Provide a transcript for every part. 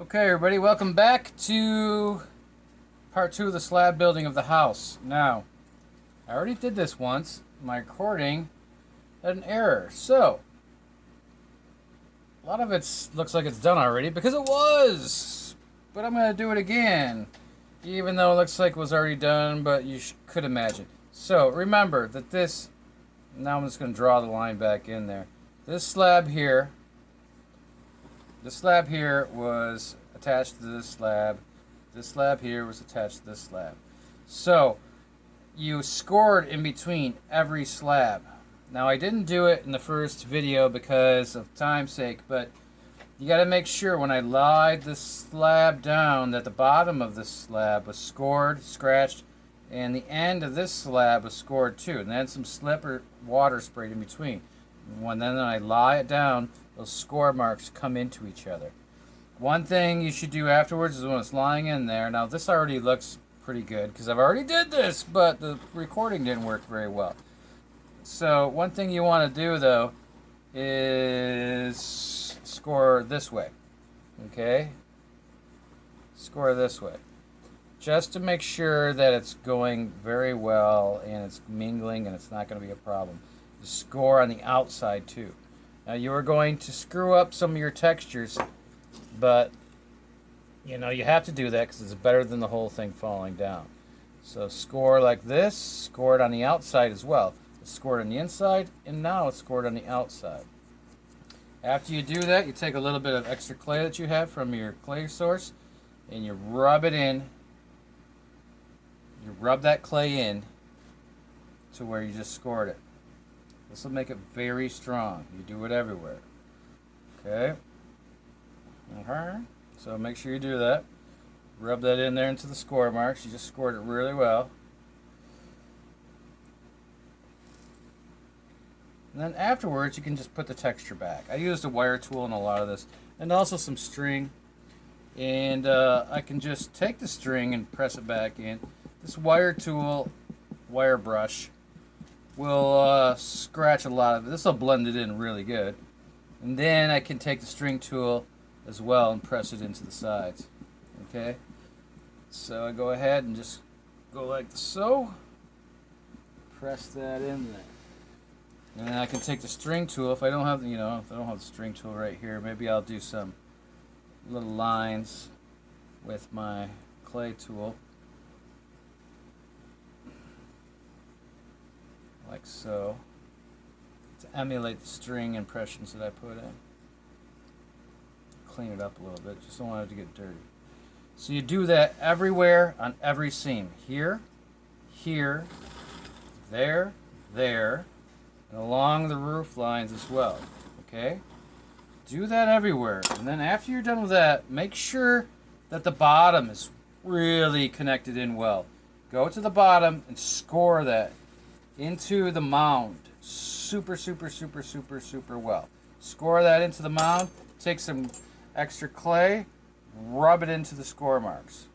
Okay, everybody, welcome back to part 2 of the slab building of the house. Now, I already did this once. My recording had an error. So, a lot of it looks like it's done already because it was. But I'm going to do it again. Even though it looks like it was already done, but you could imagine. So, remember that now I'm just going to draw the line back in there. This slab here was attached to this slab. This slab here was attached to this slab. So you scored in between every slab. Now I didn't do it in the first video because of time's sake, but you got to make sure when I laid the slab down that the bottom of this slab was scored, scratched, and the end of this slab was scored too. And then some slip or water sprayed in between. Then I lie it down, those score marks come into each other. One thing you should do afterwards is when it's lying in there. Now this already looks pretty good because I've already did this, but the recording didn't work very well. So one thing you want to do though is score this way. Okay? Score this way. Just to make sure that it's going very well and it's mingling and it's not going to be a problem. Score on the outside too. Now you are going to screw up some of your textures, but you have to do that because it's better than the whole thing falling down. So score like this, score it on the outside as well. It's scored on the inside, and now it's scored on the outside. After you do that, you take a little bit of extra clay that you have from your clay source, and you rub it in. You rub that clay in to where you just scored it. This will make it very strong. You do it everywhere. Okay? So make sure you do that. Rub that in there into the score marks. You just scored it really well. And then afterwards, you can just put the texture back. I used a wire tool in a lot of this. And also some string. And I can just take the string and press it back in. This wire tool, wire brush, will scratch a lot of it. This will blend it in really good. And then I can take the string tool as well and press it into the sides. Okay? So I go ahead and just go like so. Press that in there. And then I can take the string tool. If I don't have, if I don't have the string tool right here, maybe I'll do some little lines with my clay tool. Like so, to emulate the string impressions that I put in. Clean it up a little bit, just don't want it to get dirty. So you do that everywhere on every seam. Here, here, there, there, and along the roof lines as well. Okay? Do that everywhere. And then after you're done with that, make sure that the bottom is really connected in well. Go to the bottom and score that into the mound super well. Score that into the mound. Take some extra clay, rub it into the score marks.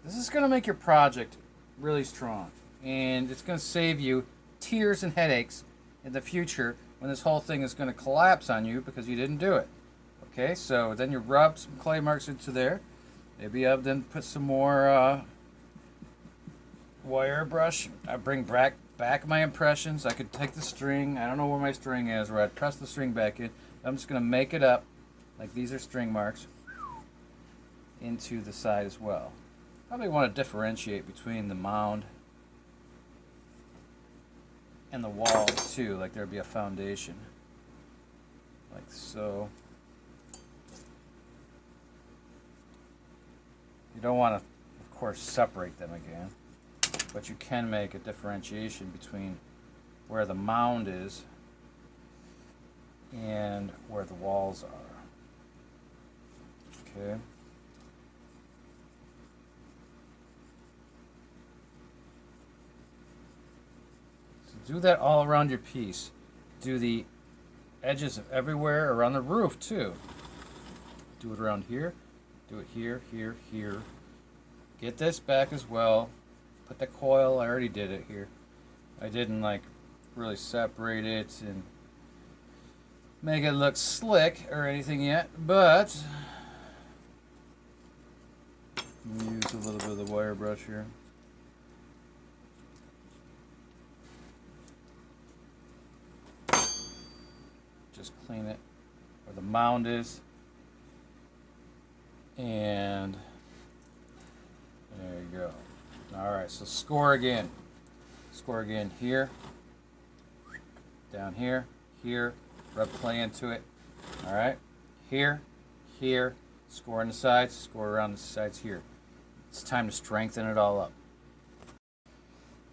This is going to make your project really strong, and it's going to save you tears and headaches in the future when this whole thing is going to collapse on you because you didn't do it. Okay, so then you rub some clay marks into there. Maybe I'll then put some more wire brush. I bring back my impressions. I could take the string. I don't know where my string is, where I'd press the string back in. I'm just going to make it up, like these are string marks, into the side as well. Probably want to differentiate between the mound and the walls too, like there'd be a foundation. Like so. You don't want to, of course, separate them again. But you can make a differentiation between where the mound is and where the walls are. Okay. So do that all around your piece. Do the edges of everywhere around the roof too. Do it around here. Do it here, here, here. Get this back as well. Put the coil, I already did it here. I didn't really separate it and make it look slick or anything yet, but Use a little bit of the wire brush here. Just clean it where the mound is. And there you go. Alright, so score again. Score again here. Down here. Here. Rub clay into it. Alright. Here. Here. Score on the sides. Score around the sides here. It's time to strengthen it all up.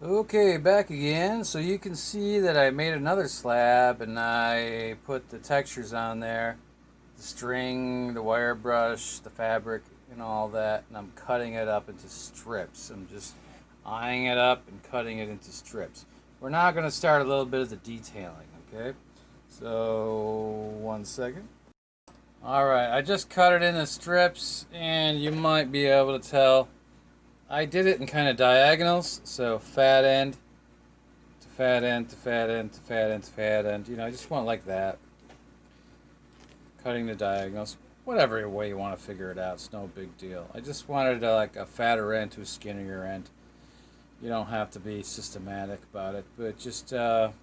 Okay, back again. So you can see that I made another slab and I put the textures on there. The string, the wire brush, the fabric, and all that. And I'm cutting it up into strips. I'm just eyeing it up and cutting it into strips. We're now going to start a little bit of the detailing, okay? So, 1 second. Alright, I just cut it into strips, and you might be able to tell I did it in kind of diagonals, so fat end to fat end to fat end to fat end to fat end. You know, I just want it like that. Cutting the diagonals, whatever way you want to figure it out, it's no big deal. I just wanted like a fatter end to a skinnier end. You don't have to be systematic about it, but just cut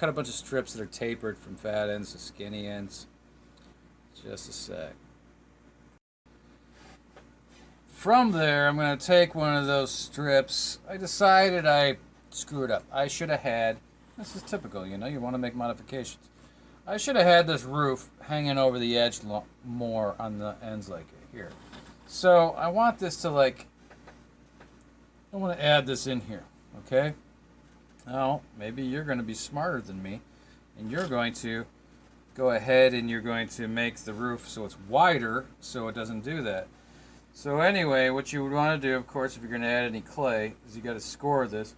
a bunch of strips that are tapered from fat ends to skinny ends. Just a sec. From there, I'm going to take one of those strips. I decided I screwed up. I should have had, this is typical, you know, you want to make modifications. I should have had this roof hanging over the edge more on the ends like here. So I want this to like, I want to add this in here, okay? Now, maybe you're going to be smarter than me, and you're going to go ahead and you're going to make the roof so it's wider so it doesn't do that. So anyway, what you would want to do, of course, if you're going to add any clay, is you got to score this.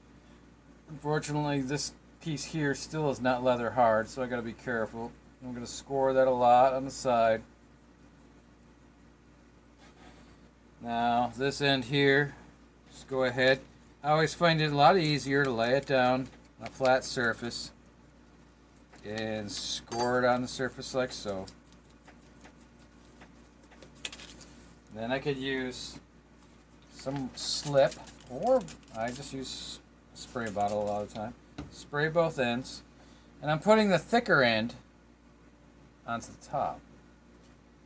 Unfortunately, this piece here still is not leather hard, so I got to be careful. I'm going to score that a lot on the side. Now, this end here, just go ahead. I always find it a lot easier to lay it down on a flat surface and score it on the surface like so. Then I could use some slip, or I just use a spray bottle a lot of the time. Spray both ends, and I'm putting the thicker end onto the top.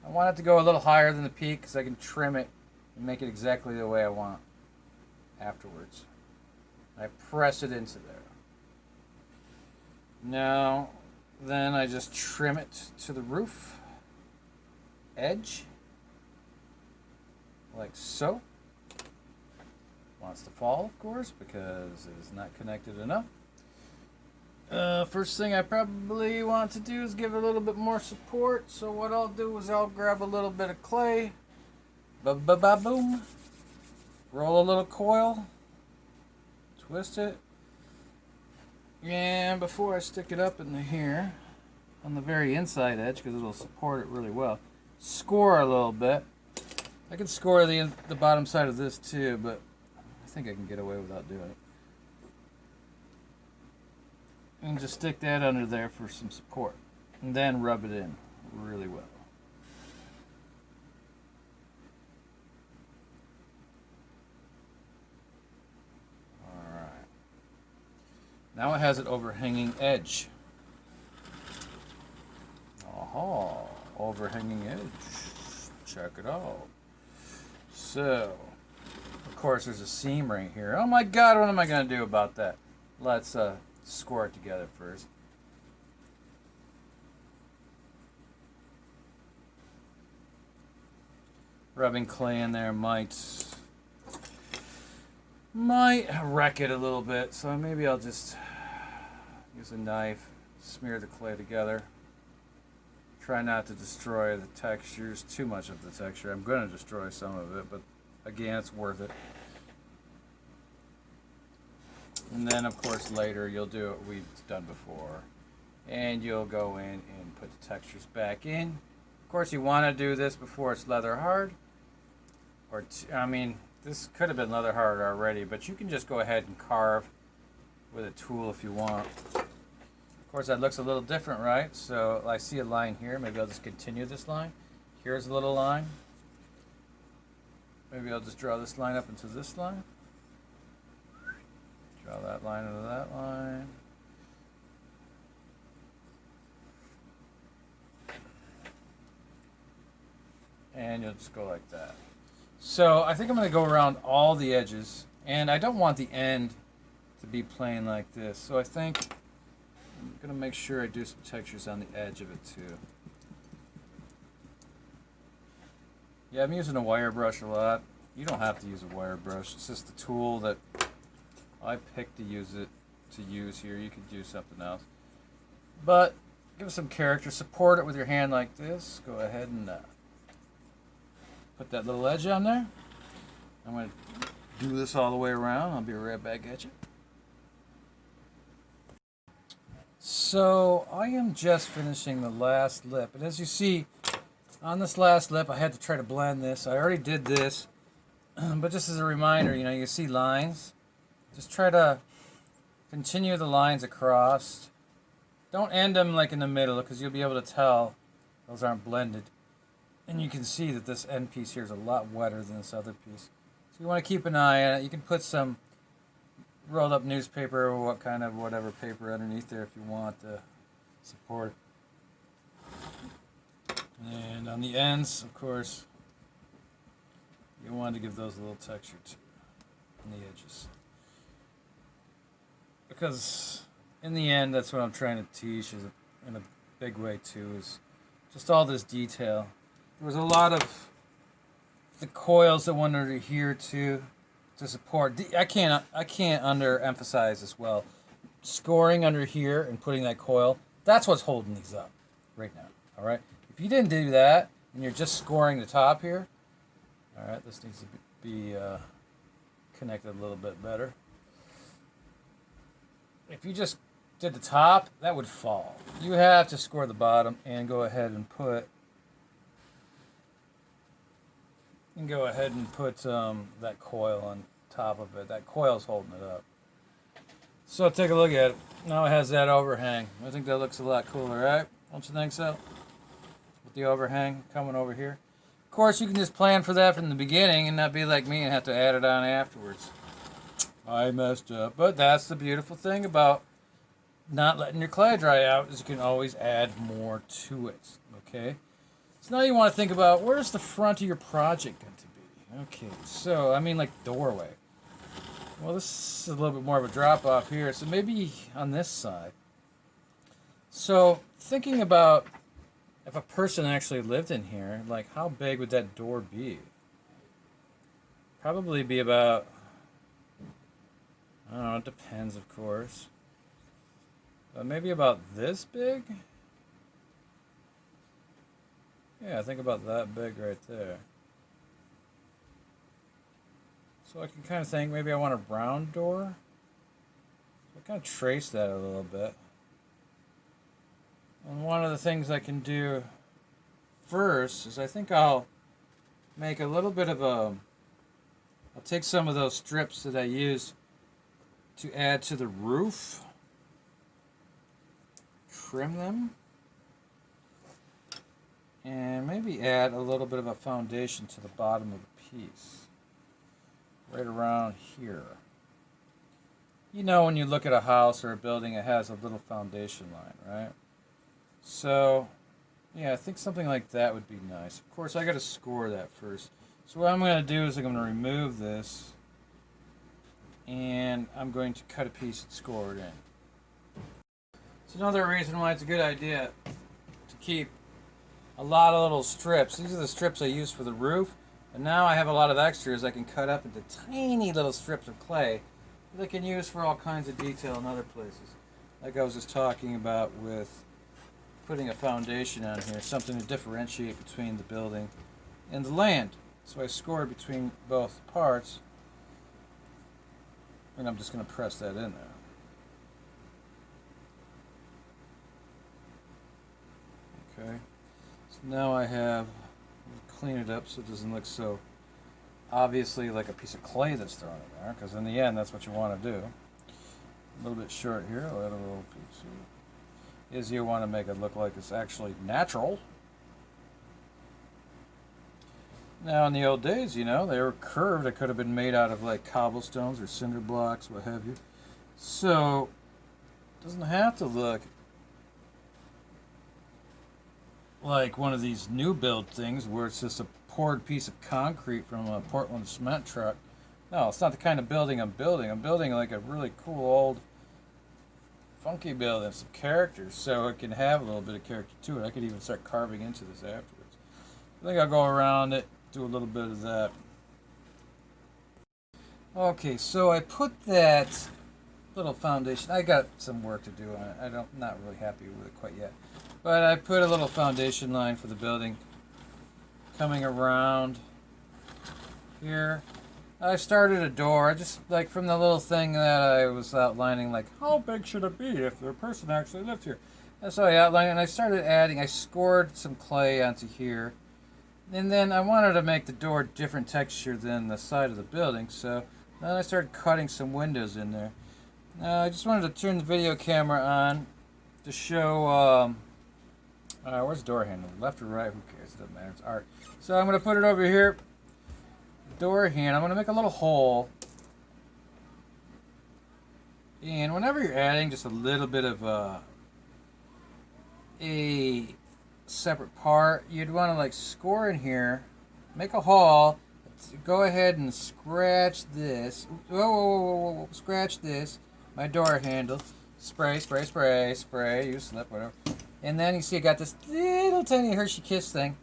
I want it to go a little higher than the peak because I can trim it and make it exactly the way I want afterwards. I press it into there. Now, then I just trim it to the roof edge, like so. Wants to fall, of course, because it is not connected enough. First thing I probably want to do is give it a little bit more support. So what I'll do is I'll grab a little bit of clay, ba-ba-ba-boom, roll a little coil, twist it, and before I stick it up in here, on the very inside edge, because it'll support it really well, score a little bit. I can score the bottom side of this too, but I think I can get away without doing it. And just stick that under there for some support. And then rub it in really well. Alright. Now it has an overhanging edge. Aha, overhanging edge. Check it out. So, of course there's a seam right here. Oh my god, what am I going to do about that? Let's score it together first. Rubbing clay in there might wreck it a little bit, so maybe I'll just use a knife, smear the clay together. Try not to destroy the textures, too much of the texture. I'm going to destroy some of it, but again, it's worth it. And then, of course, later you'll do what we've done before. And you'll go in and put the textures back in. Of course, you want to do this before it's leather hard. Or, I mean, this could have been leather hard already, but you can just go ahead and carve with a tool if you want. Of course, that looks a little different, right? So I see a line here. Maybe I'll just continue this line. Here's a little line. maybe I'll just draw this line up into this line. Draw that line into that line. And you'll just go like that. So I think I'm going to go around all the edges, and I don't want the end to be plain like this. So I think I'm going to make sure I do some textures on the edge of it too. Yeah, I'm using a wire brush a lot. You don't have to use a wire brush. It's just the tool that I picked to use here. You could use something else. But give it some character. Support it with your hand like this. Go ahead and put that little edge on there. I'm going to do this all the way around. I'll be right back at you. So I am just finishing the last lip. And as you see, on this last lip, I had to try to blend this. I already did this. But just as a reminder, you see lines. Just try to continue the lines across. Don't end them like in the middle, because you'll be able to tell those aren't blended. And you can see that this end piece here is a lot wetter than this other piece. So you want to keep an eye on it. You can put some rolled up newspaper or whatever paper underneath there if you want to support it. And on the ends, of course, you want to give those a little texture too on the edges. Because in the end, that's what I'm trying to teach is in a big way too, is just all this detail. There was a lot of the coils that went under here too to support. I can't underemphasize as well. Scoring under here and putting that coil, that's what's holding these up right now. All right. If you didn't do that and you're just scoring the top here, all right, this needs to be connected a little bit better. If you just did the top, that would fall. You have to score the bottom and go ahead and put that coil on top of it. That coil's holding it up. So take a look at it. Now it has that overhang. I think that looks a lot cooler, right? Don't you think so? With the overhang coming over here. Of course, you can just plan for that from the beginning and not be like me and have to add it on afterwards. I messed up. But that's the beautiful thing about not letting your clay dry out, is you can always add more to it. Okay? So now you want to think about, where's the front of your project going to be? Okay, so I mean like doorway. Well, this is a little bit more of a drop off here, so maybe on this side. So thinking about if a person actually lived in here, like how big would that door be? Probably be about, I don't know, it depends of course. But maybe about this big? Yeah, I think about that big right there. So I can kind of think maybe I want a round door. So I kind of trace that a little bit. And one of the things I can do first is I think I'll make a little bit of a, I'll take some of those strips that I used to add to the roof, trim them, and maybe add a little bit of a foundation to the bottom of the piece, right around here. You know, when you look at a house or a building, it has a little foundation line, right? So, yeah, I think something like that would be nice. Of course, I got to score that first. So what I'm going to do is I'm going to remove this, and I'm going to cut a piece and score it in. It's another reason why it's a good idea to keep a lot of little strips. These are the strips I use for the roof, and now I have a lot of extras I can cut up into tiny little strips of clay that I can use for all kinds of detail in other places. Like I was just talking about with putting a foundation on here, something to differentiate between the building and the land. So I scored between both parts, and I'm just going to press that in there. Okay, so now I have, clean it up so it doesn't look so obviously like a piece of clay that's thrown in there, because in the end that's what you want to do. A little bit short here, I'll add a little piece here. Is you want to make it look like it's actually natural. Now, in the old days, you know, they were curved. They could have been made out of like cobblestones or cinder blocks, what have you. So, it doesn't have to look like one of these new build things where it's just a poured piece of concrete from a Portland cement truck. No, it's not the kind of building I'm building. I'm building like a really cool old funky building, some characters, so it can have a little bit of character to it. I could even start carving into this afterwards. I think I'll go around it, do a little bit of that. Okay, so I put that little foundation. I got some work to do on it. I'm not really happy with it quite yet. But I put a little foundation line for the building coming around here. I started a door, just like from the little thing that I was outlining, like how big should it be if the person actually lived here. And so I outlined and I started adding, I scored some clay onto here. And then I wanted to make the door different texture than the side of the building, so then I started cutting some windows in there. I just wanted to turn the video camera on to show, where's the door handle? Left or right? Who cares? It doesn't matter. It's art. So I'm going to put it over here. Door handle. I'm going to make a little hole. And whenever you're adding just a little bit of a separate part, you'd want to like score in here, make a hole, go ahead and scratch this. Whoa, whoa, whoa, whoa, whoa. Scratch this. My door handle. Spray, spray, spray, spray. You slip, whatever. And then you see I got this little tiny Hershey Kiss thing.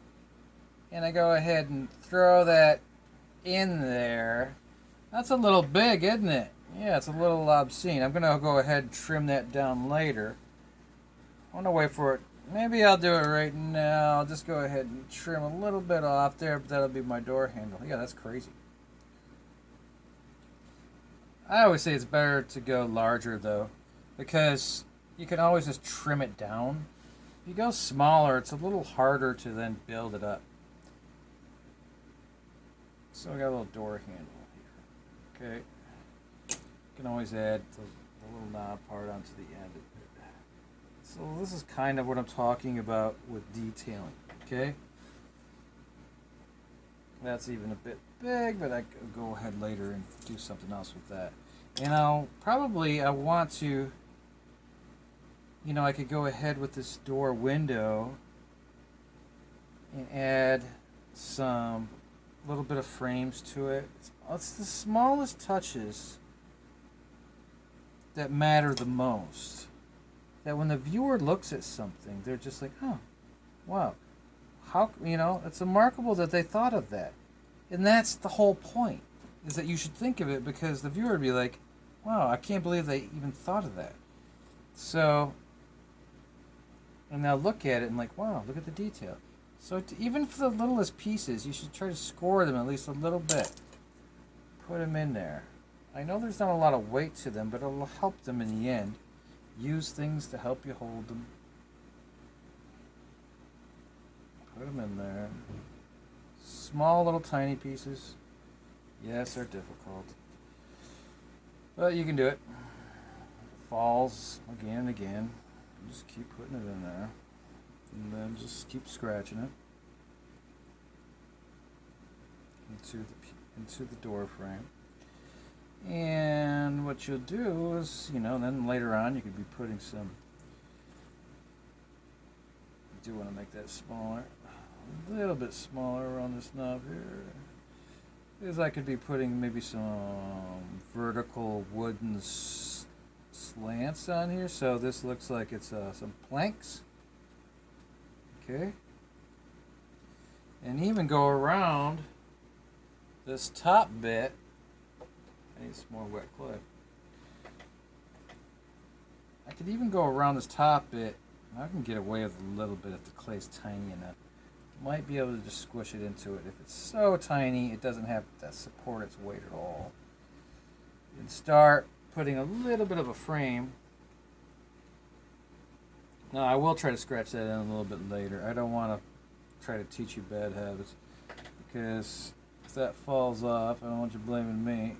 And I go ahead and throw that in there. That's a little big, isn't it? Yeah, it's a little obscene. I'm going to go ahead and trim that down later. I want to wait for it. Maybe I'll do it right now. I'll just go ahead and trim a little bit off there, but that'll be my door handle. Yeah, that's crazy. I always say it's better to go larger, though, because you can always just trim it down. If you go smaller, it's a little harder to then build it up. So I got a little door handle here. Okay. You can always add the little knob part onto the end of it. So this is kind of what I'm talking about with detailing. Okay. That's even a bit big, but I could go ahead later and do something else with that. And I want to, you know, I could go ahead with this door window and add some little bit of frames to it. It's the smallest touches that matter the most. That when the viewer looks at something, they're just like, oh, wow. How, you know, it's remarkable that they thought of that. And that's the whole point, is that you should think of it because the viewer would be like, wow, I can't believe they even thought of that. So, and now look at it and like, wow, look at the detail. So even for the littlest pieces, you should try to score them at least a little bit. Put them in there. I know there's not a lot of weight to them, but it'll help them in the end. Use things to help you hold them. Put them in there. Small little tiny pieces. Yes, they're difficult. But you can do it. It falls again and again. Just keep putting it in there. And then just keep scratching it into the door frame. And what you'll do is, you know, then later on you could be putting some, I do want to make that smaller, a little bit smaller around this knob here. Is I could be putting maybe some vertical wooden slants on here, so this looks like it's some planks. Okay. And even go around this top bit. I need some more wet clay. I could even go around this top bit. I can get away with a little bit if the clay's tiny enough. Might be able to just squish it into it. If it's so tiny, it doesn't have to support its weight at all. And start putting a little bit of a frame. Now, I will try to scratch that in a little bit later. I don't want to try to teach you bad habits, because if that falls off, I don't want you blaming me.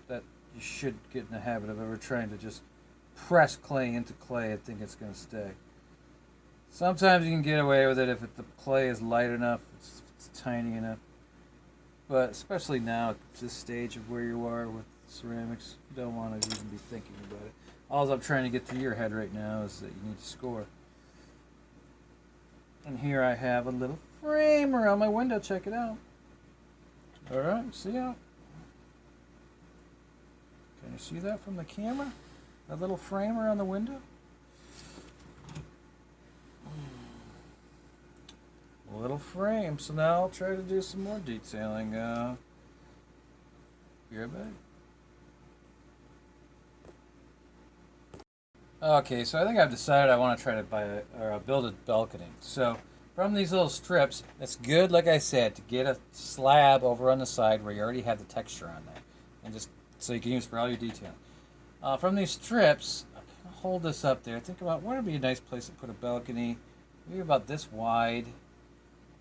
That you should get in the habit of ever trying to just press clay into clay and think it's going to stay. Sometimes you can get away with it if the clay is light enough, it's tiny enough. But especially now at this stage of where you are with ceramics, you don't want to even be thinking about it. All I'm trying to get through your head right now is that you need to score. And here I have a little frame around my window. Check it out. All right, see how? Can you see that from the camera? That little frame around the window? A little frame. So now I'll try to do some more detailing. Be right back. Okay, so I think I've decided I want to try to build a balcony. So from these little strips, it's good, like I said, to get a slab over on the side where you already have the texture on there, and just so you can use for all your detailing. From these strips, I'm gonna hold this up there. Think about what would be a nice place to put a balcony, maybe about this wide.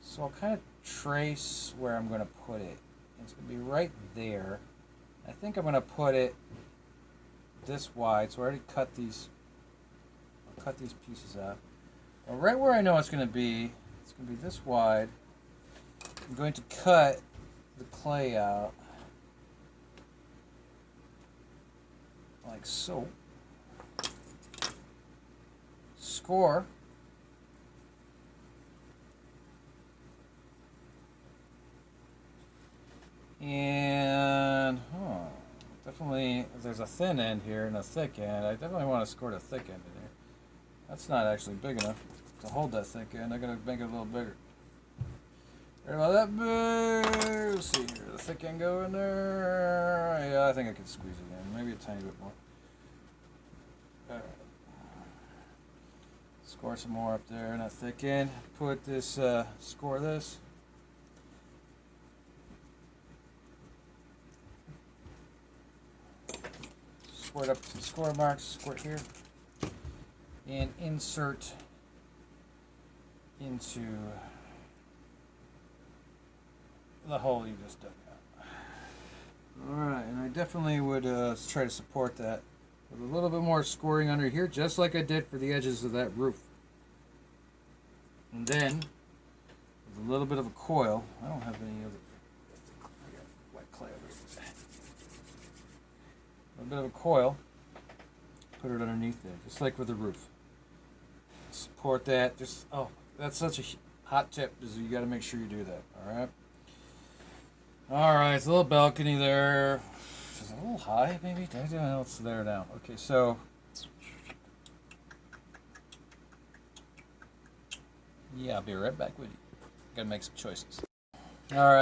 So I'll kind of trace where I'm going to put it. It's going to be right there. I think I'm going to put it this wide. So I already cut these. I'll cut these pieces out. Well, right where I know it's going to be this wide. I'm going to cut the clay out like so. Score. And definitely, there's a thin end here and a thick end. I definitely want to score the thick end in here. That's not actually big enough to hold that thick end. I gotta make it a little bigger. Right about that big. Let's see here. The thick end go in there. Yeah, I think I can squeeze it in. Maybe a tiny bit more. All right. Score some more up there in that thick end. Put this. Score this. Squirt up some score marks, squirt here, and insert into the hole you just dug out. Alright, and I definitely would try to support that with a little bit more scoring under here, just like I did for the edges of that roof. And then, with a little bit of a coil, I don't have any other, I got wet clay over here. A bit of a coil, put it underneath there, just like with the roof. Support that. Just that's such a hot tip. Is you got to make sure you do that. All right. It's a little balcony there. Is it a little high? Maybe. I don't know. It's there now. Okay. So yeah, I'll be right back with you. Got to make some choices. All right.